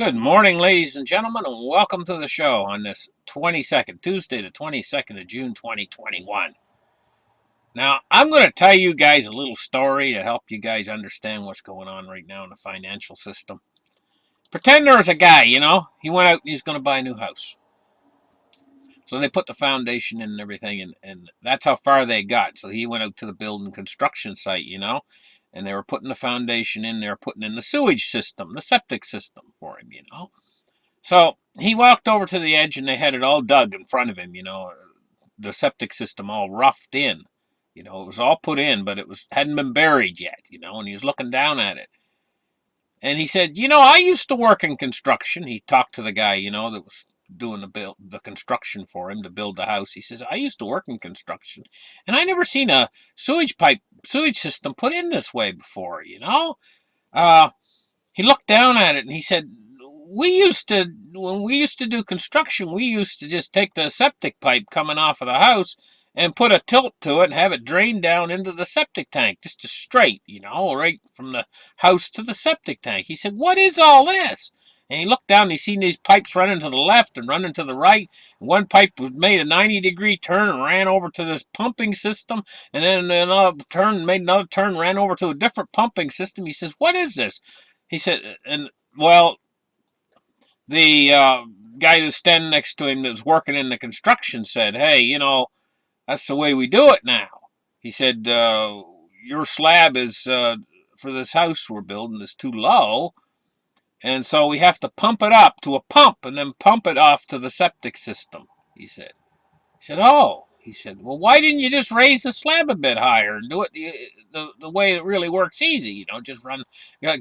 Good morning, ladies and gentlemen, and welcome to the show on this Tuesday, the 22nd of June, 2021. Now, I'm going to tell you guys a little story to help you guys understand what's going on right now in the financial system. Pretend there was a guy, he went out and he's going to buy a new house. So they put the foundation in and everything, and that's how far they got. So he went out to the building construction site, and they were putting the foundation in, they were putting in the sewage system, the septic system for him. So he walked over to the edge and they had it all dug in front of him, the septic system all roughed in. It was all put in, but hadn't been buried yet, and he was looking down at it. And he said, I used to work in construction. He talked to the guy, that was doing the construction for him to build the house. He says, I used to work in construction, and I never seen a sewage system put in this way before, He looked down at it and he said, when we used to do construction, we used to just take the septic pipe coming off of the house and put a tilt to it and have it drain down into the septic tank, just straight, right from the house to the septic tank. He said, what is all this? And he looked down and he seen these pipes running to the left and running to the right. One pipe made a 90-degree turn and ran over to this pumping system, and then another turn made another turn, ran over to a different pumping system. He says, what is this? He said, the guy that's standing next to him that was working in the construction said, hey, that's the way we do it now. He said, your slab is, for this house we're building, is too low, and so we have to pump it up to a pump and then pump it off to the septic system, he said. Oh. He said, well, why didn't you just raise the slab a bit higher and do it the way it really works easy? Just run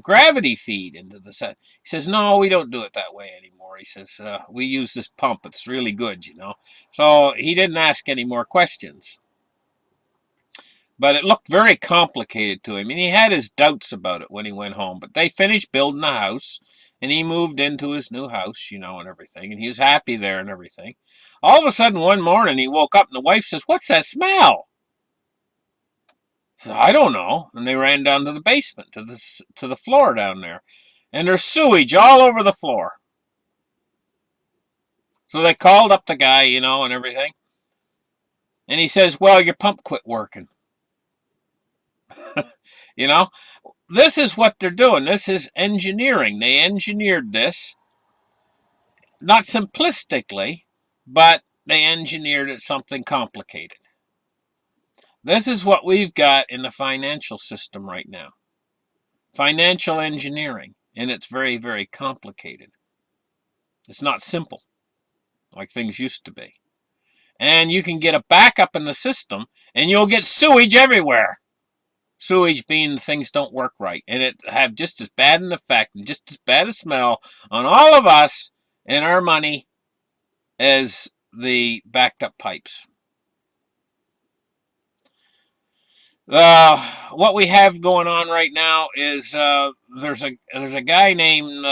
gravity feed into the set. He says, no, we don't do it that way anymore. He says, we use this pump. It's really good, So he didn't ask any more questions. But it looked very complicated to him, and he had his doubts about it when he went home. But they finished building the house, and he moved into his new house, and everything, and he was happy there and everything. All of a sudden, one morning, he woke up, and the wife says, what's that smell? He says, I don't know. And they ran down to the basement, to the floor down there, and there's sewage all over the floor. So they called up the guy, and everything, and he says, well, your pump quit working. This is what they're doing. This is engineering. They engineered this, not simplistically, but they engineered it something complicated. This is what we've got in the financial system right now. Financial engineering, and it's very, very complicated. It's not simple like things used to be. And you can get a backup in the system, and you'll get sewage everywhere. Sewage being things don't work right, and it have just as bad an effect and just as bad a smell on all of us and our money as the backed up pipes. What we have going on right now is there's a guy named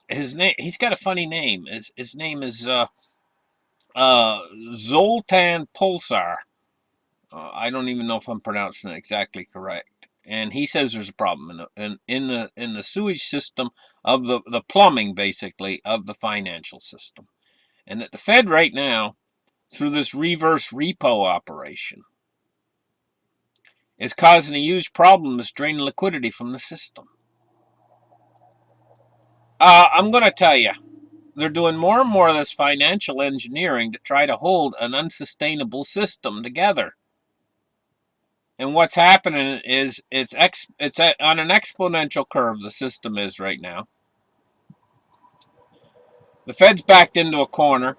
he's got a funny name. His name is Zoltan Pulsar. I don't even know if I'm pronouncing it exactly correct. And he says there's a problem in the sewage system of the plumbing, basically, of the financial system. And that the Fed right now, through this reverse repo operation, is causing a huge problem that's draining liquidity from the system. I'm going to tell you, they're doing more and more of this financial engineering to try to hold an unsustainable system together. And what's happening is it's on an exponential curve, the system is right now. The Fed's backed into a corner.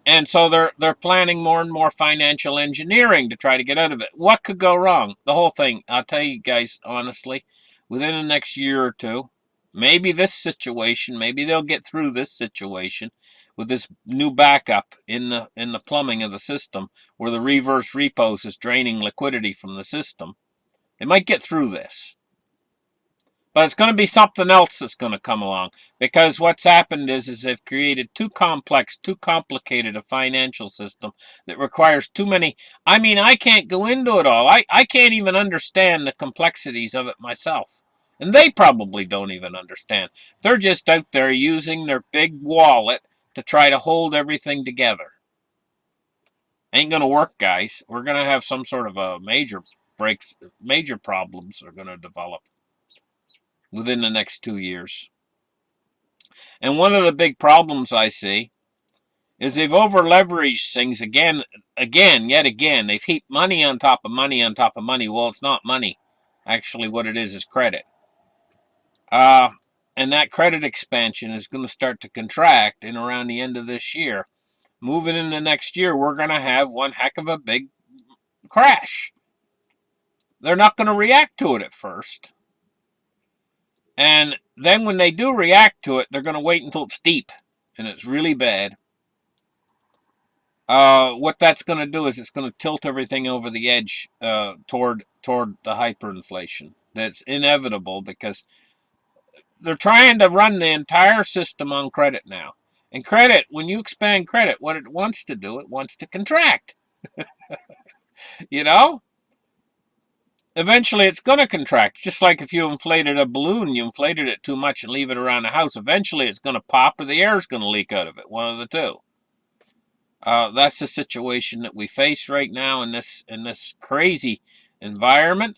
And so they're planning more and more financial engineering to try to get out of it. What could go wrong? The whole thing, I'll tell you guys honestly, within the next year or two, maybe this situation, maybe they'll get through this situation with this new backup in the plumbing of the system where the reverse repos is draining liquidity from the system. They might get through this. But it's going to be something else that's going to come along, because what's happened is they've created too complex, too complicated a financial system that requires too many. I mean, I can't go into it all. I can't even understand the complexities of it myself. And they probably don't even understand. They're just out there using their big wallet to try to hold everything together. Ain't going to work, guys. We're going to have some sort of a major problems are going to develop within the next 2 years. And one of the big problems I see is they've over-leveraged things yet again. They've heaped money on top of money on top of money. Well, it's not money. Actually, what it is credit. And that credit expansion is going to start to contract in around the end of this year. Moving into next year, we're going to have one heck of a big crash. They're not going to react to it at first. And then when they do react to it, they're going to wait until it's deep and it's really bad. What that's going to do is it's going to tilt everything over the edge toward the hyperinflation. That's inevitable because they're trying to run the entire system on credit now. And credit, when you expand credit, what it wants to do, it wants to contract. You know? Eventually it's going to contract. Just like if you inflated a balloon, you inflated it too much and leave it around the house. Eventually it's going to pop or the air is going to leak out of it. One of the two. That's the situation that we face right now in this crazy environment.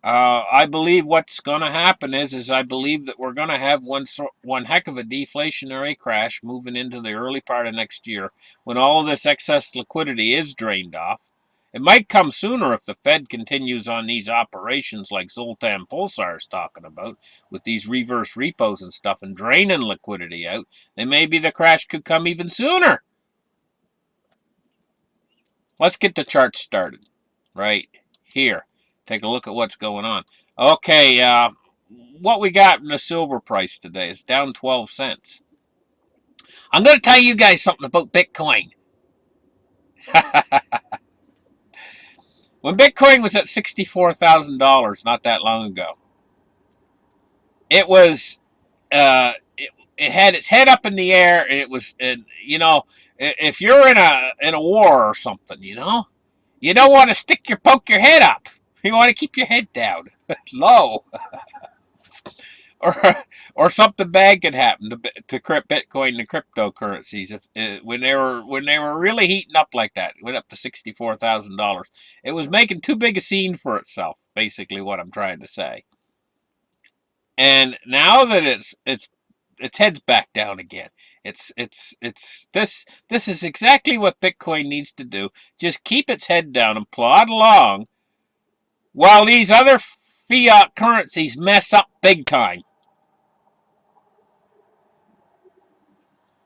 I believe what's going to happen is I believe that we're going to have one heck of a deflationary crash moving into the early part of next year when all of this excess liquidity is drained off. It might come sooner if the Fed continues on these operations like Zoltan Pulsar is talking about with these reverse repos and stuff and draining liquidity out. Then maybe the crash could come even sooner. Let's get the chart started right here. Take a look at what's going on. Okay, what we got in the silver price today is down 12 cents. I'm going to tell you guys something about Bitcoin. When Bitcoin was at $64,000 not that long ago, it was it had its head up in the air, and it was, you know, if you're in a war or something, you know, you don't want to poke your head up. You want to keep your head down, low, or something bad could happen to Bitcoin, the cryptocurrencies. If when they were really heating up like that, it went up to $64,000. It was making too big a scene for itself. Basically, what I'm trying to say. And now that its head's back down again. This is exactly what Bitcoin needs to do. Just keep its head down and plod along while these other fiat currencies mess up big time.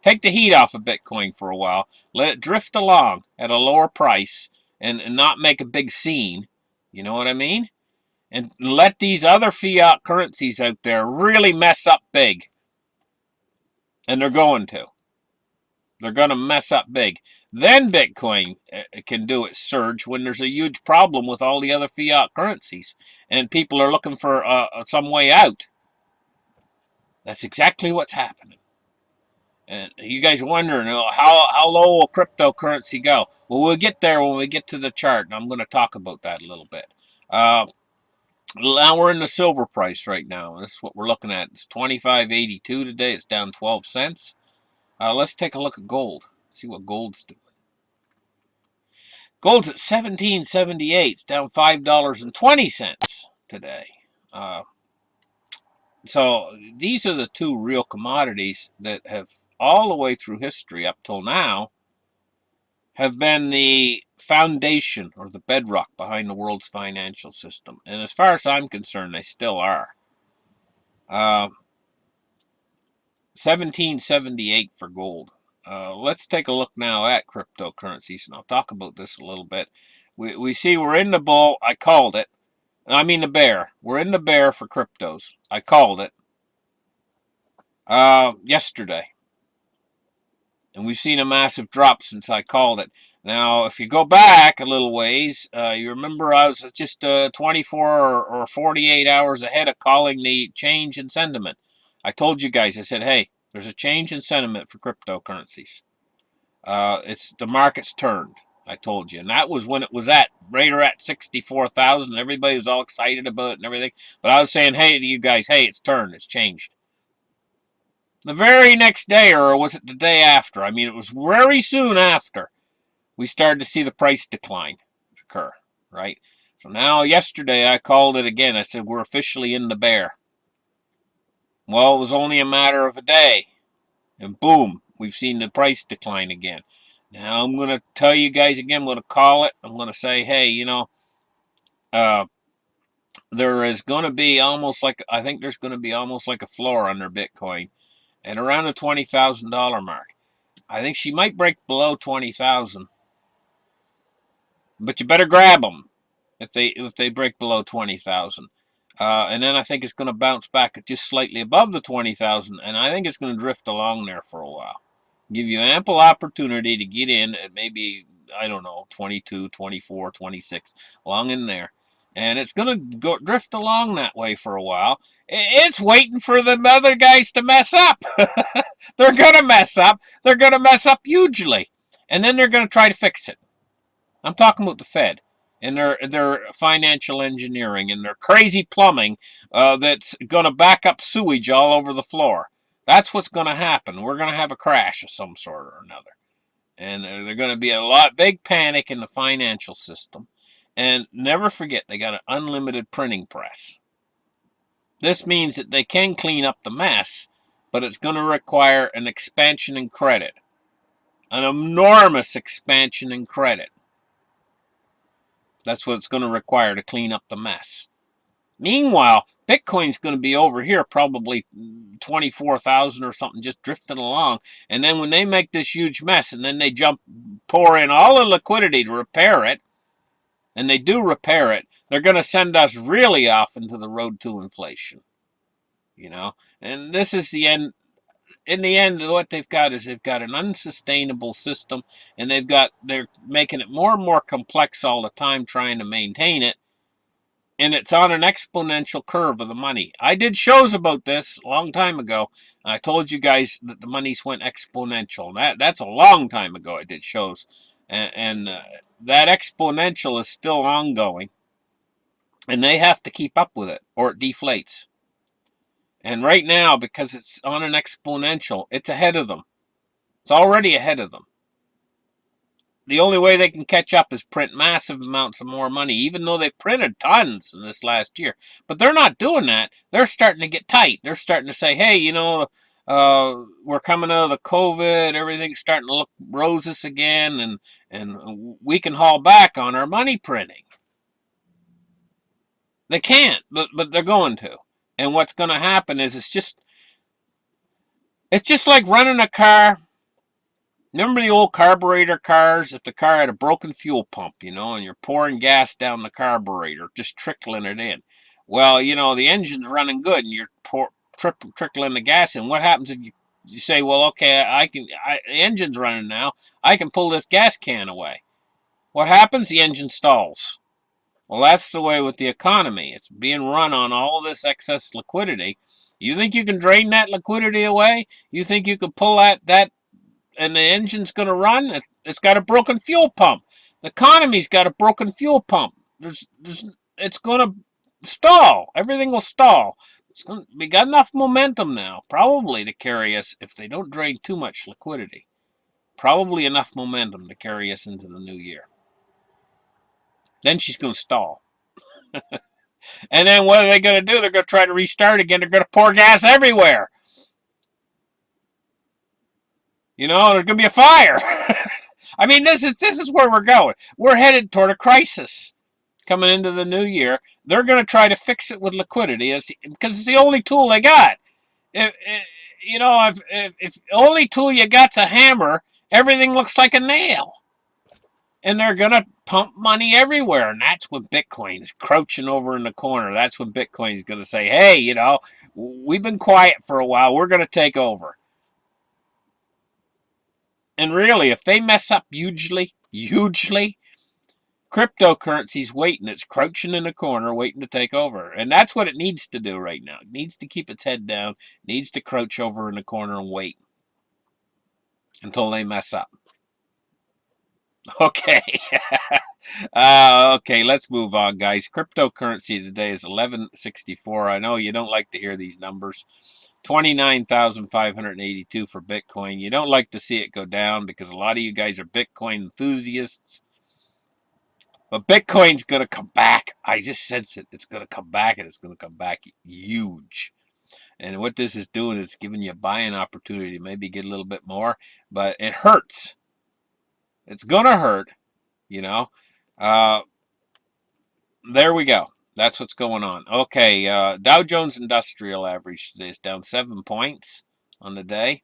Take the heat off of Bitcoin for a while. Let it drift along at a lower price and not make a big scene. You know what I mean? And let these other fiat currencies out there really mess up big. And they're going to. They're going to mess up big. Then Bitcoin can do its surge when there's a huge problem with all the other fiat currencies. And people are looking for some way out. That's exactly what's happening. And you guys wondering, how low will cryptocurrency go? Well, we'll get there when we get to the chart. And I'm going to talk about that a little bit. Now we're in the silver price right now. This is what we're looking at. It's $25.82 today. It's down 12 cents. Let's take a look at gold. See what gold's doing. Gold's at $17.78. It's down $5.20 today. So these are the two real commodities that have all the way through history up till now have been the foundation or the bedrock behind the world's financial system. And as far as I'm concerned, they still are. 1778 for gold. Let's take a look now at cryptocurrencies, and I'll talk about this a little bit. We see we're in the bull. I called it. I mean the bear. We're in the bear for cryptos. I called it yesterday. And we've seen a massive drop since I called it. Now, if you go back a little ways, you remember I was just 24 or 48 hours ahead of calling the change in sentiment. I told you guys, I said, hey, there's a change in sentiment for cryptocurrencies. The market's turned. I told you. And that was when it was at right at 64,000. Everybody was all excited about it and everything. But I was saying, hey, to you guys, hey, it's turned. It's changed. The very next day, or was it the day after? I mean, it was very soon after we started to see the price decline occur, right? So now, yesterday, I called it again. I said, we're officially in the bear. Well, it was only a matter of a day. And boom, we've seen the price decline again. Now, I'm going to tell you guys again, I'm going to call it. I'm going to say, hey, you know, there is going to be almost like, I think there's going to be almost like a floor under Bitcoin at around the $20,000 mark. I think she might break below 20,000. But you better grab them if they break below 20,000. And then I think it's going to bounce back just slightly above the 20,000, and I think it's going to drift along there for a while. Give you ample opportunity to get in at maybe, I don't know, 22, 24, 26, along in there. And it's going to go drift along that way for a while. It's waiting for the other guys to mess up. They're going to mess up. They're going to mess up hugely. And then they're going to try to fix it. I'm talking about the Fed and their financial engineering and their crazy plumbing that's going to back up sewage all over the floor. That's what's going to happen. We're going to have a crash of some sort or another. And there's going to be a big panic in the financial system. And never forget, they got an unlimited printing press. This means that they can clean up the mess, but it's going to require an expansion in credit. An enormous expansion in credit. That's what it's going to require to clean up the mess. Meanwhile, Bitcoin's going to be over here probably 24,000 or something, just drifting along. And then when they make this huge mess and then they pour in all the liquidity to repair it, and they do repair it, they're going to send us really off into the road to inflation. You know, and this is the end. In the end, what they've got is they've got an unsustainable system, and they're making it more and more complex all the time, trying to maintain it, and it's on an exponential curve of the money. I did shows about this a long time ago. I told you guys that the monies went exponential. That's a long time ago. I did shows, and that exponential is still ongoing, and they have to keep up with it, or it deflates. And right now, because it's on an exponential, it's ahead of them. It's already ahead of them. The only way they can catch up is print massive amounts of more money, even though they've printed tons in this last year. But they're not doing that. They're starting to get tight. They're starting to say, hey, you know, we're coming out of the COVID. Everything's starting to look roses again, and we can haul back on our money printing. They can't, but they're going to. And what's going to happen is it's just like running a car. Remember the old carburetor cars? If the car had a broken fuel pump, you know, and you're pouring gas down the carburetor, just trickling it in. Well, you know, the engine's running good, and you're trickling the gas in. What happens if you say, well, okay, the engine's running now. I can pull this gas can away. What happens? The engine stalls. Well, that's the way with the economy. It's being run on all this excess liquidity. You think you can drain that liquidity away? You think you could pull that and the engine's going to run? It's got a broken fuel pump. The economy's got a broken fuel pump. It's going to stall. Everything will stall. We got enough momentum now, probably, to carry us, if they don't drain too much liquidity, probably enough momentum to carry us into the new year. Then she's going to stall. And then what are they going to do? They're going to try to restart again. They're going to pour gas everywhere. You know, there's going to be a fire. I mean, this is where we're going. We're headed toward a crisis coming into the new year. They're going to try to fix it with liquidity because it's the only tool they got. If the only tool you got's a hammer, everything looks like a nail. And they're going to pump money everywhere. And that's when Bitcoin's crouching over in the corner. That's when Bitcoin's going to say, hey, you know, we've been quiet for a while. We're going to take over. And really, if they mess up hugely, cryptocurrency's waiting. It's crouching in the corner, waiting to take over. And that's what it needs to do right now. It needs to keep its head down. It needs to crouch over in the corner and wait until they mess up. Okay. Okay, let's move on, guys. Cryptocurrency today is 1164. I know you don't like to hear these numbers. 29,582 for Bitcoin. You don't like to see it go down because a lot of you guys are Bitcoin enthusiasts. But Bitcoin's going to come back. I just sense it. It's going to come back, and it's going to come back huge. And what this is doing is giving you a buying opportunity to maybe get a little bit more. But it hurts. It's going to hurt, you know. There we go. That's what's going on. Okay, Dow Jones Industrial Average today is down 7 points on the day.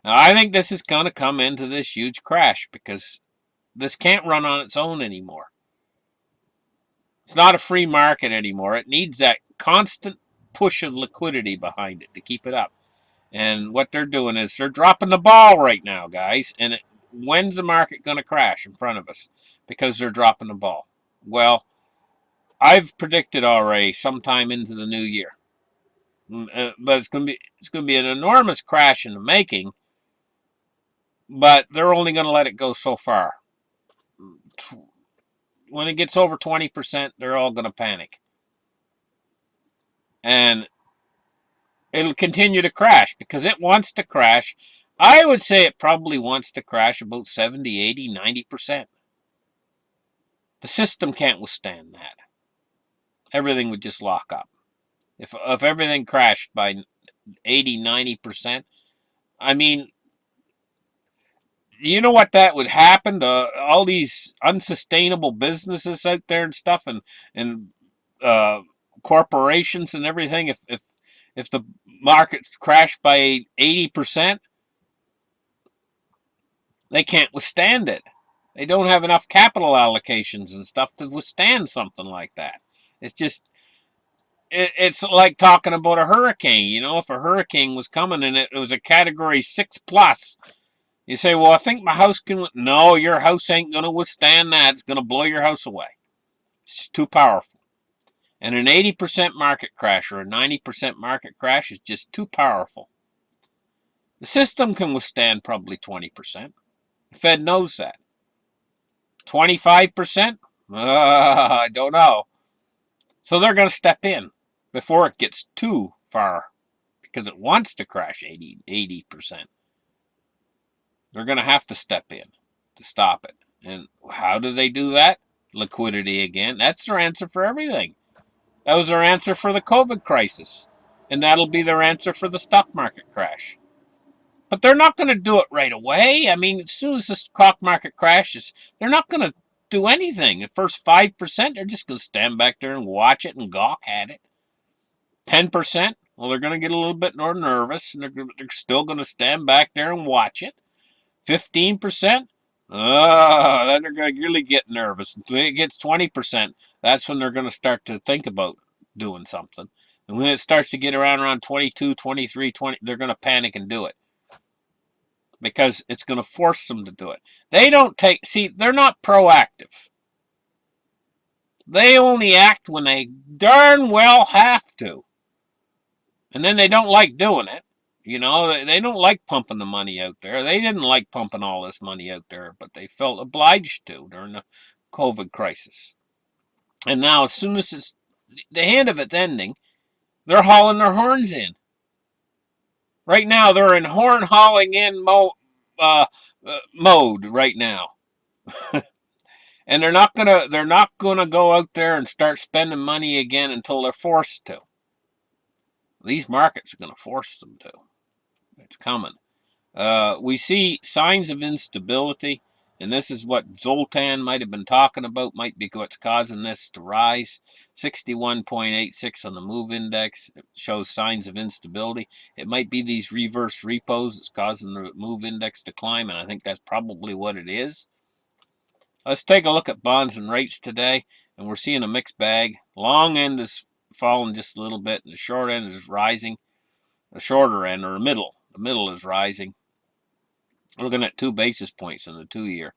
Now, I think this is going to come into this huge crash because this can't run on its own anymore. It's not a free market anymore. It needs that constant push of liquidity behind it to keep it up. And what they're doing is they're dropping the ball right now, guys. And when's the market going to crash in front of us? Because they're dropping the ball. Well, I've predicted already sometime into the new year. But it's going to be an enormous crash in the making. But they're only going to let it go so far. When it gets over 20%, they're all going to panic. And it'll continue to crash because it wants to crash. I would say it probably wants to crash about 70, 80, 90%. The system can't withstand that. Everything would just lock up. If everything crashed by 80, 90%, I mean, you know what that would happen to all these unsustainable businesses out there and stuff, and corporations and everything. If the markets crash by 80%, they can't withstand it. They don't have enough capital allocations and stuff to withstand something like that. It's just, it's like talking about a hurricane. You know, if a hurricane was coming and it was a category 6+, you say, well, I think my house can... No, your house ain't going to withstand that. It's going to blow your house away. It's too powerful. And an 80% market crash or a 90% market crash is just too powerful. The system can withstand probably 20%. The Fed knows that. 25%? I don't know. So they're going to step in before it gets too far because it wants to crash 80%. They're going to have to step in to stop it. And how do they do that? Liquidity again. That's their answer for everything. That was their answer for the COVID crisis. And that'll be their answer for the stock market crash. But they're not going to do it right away. I mean, as soon as the stock market crashes, they're not going to do anything. The first 5%, they're just going to stand back there and watch it and gawk at it. 10%, well, they're going to get a little bit more nervous, and they're still going to stand back there and watch it. 15%, then they're going to really get nervous. Until it gets 20%, that's when they're going to start to think about doing something. And when it starts to get around 22, 23, 20, they're going to panic and do it. Because it's going to force them to do it. They don't take... See, they're not proactive. They only act when they darn well have to. And then they don't like doing it. You know, they don't like pumping the money out there. They didn't like pumping all this money out there, but they felt obliged to during the COVID crisis. And now, as soon as the hand of it's ending, they're hauling their horns in. Right now, they're in horn hauling in mode right now. And they're not gonna go out there and start spending money again until they're forced to. These markets are gonna force them to. It's coming. We see signs of instability, and this is what Zoltan might have been talking about, might be what's causing this to rise. 61.86 on the MOVE index. It shows signs of instability. It might be these reverse repos that's causing the MOVE index to climb, and I think that's probably what it is. Let's take a look at bonds and rates today, and we're seeing a mixed bag. Long end is falling just a little bit, and the short end is rising. The shorter end, or the middle is rising. We're looking at 2 basis points in the 2-year.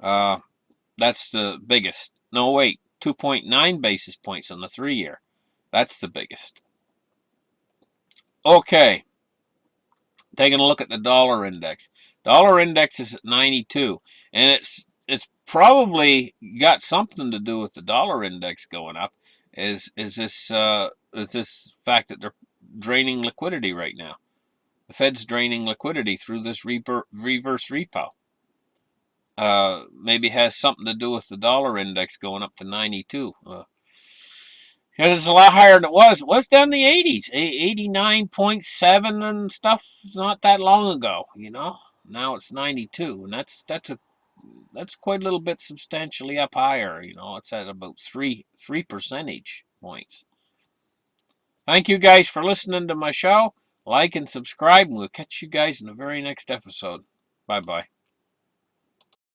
That's the biggest. No, wait, 2.9 basis points on the 3-year. That's the biggest. Okay. taking a look at the dollar index. Dollar index is at 92, and it's probably got something to do with the dollar index going up. Is this fact that they're draining liquidity right now? The Fed's draining liquidity through this reverse repo. Maybe has something to do with the dollar index going up to 92. Because it's a lot higher than it was. It was down in the 80s, 89.7 and stuff not that long ago, you know. Now it's 92, and that's quite a little bit substantially up higher, you know. It's at about 3 percentage points. Thank you guys for listening to my show. Like and subscribe, and we'll catch you guys in the very next episode. Bye-bye.